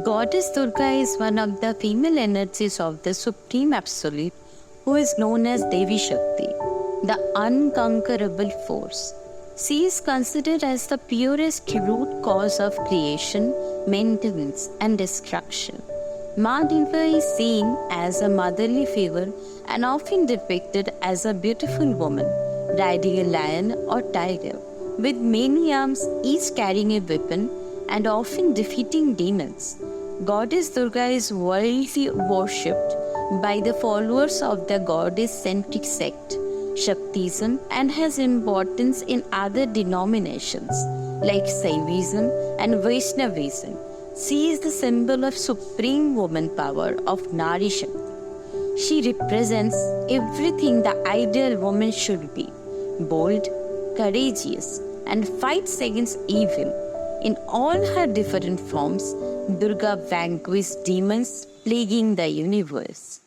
Goddess Durga is one of the female energies of the Supreme Absolute, who is known as Devi Shakti, the unconquerable force. She is considered as the purest root cause of creation, maintenance, and destruction. Maa Durga is seen as a motherly figure and often depicted as a beautiful woman, riding a lion or tiger, with many arms, each carrying a weapon, and often defeating demons. Goddess Durga is widely worshipped by the followers of the goddess-centric sect, Shaktism, and has importance in other denominations like Shaivism and Vaishnavism. She is the symbol of supreme woman power of Nari Shakti. She represents everything the ideal woman should be: bold, courageous, and fights against evil. In all her different forms, Durga vanquished demons plaguing the universe.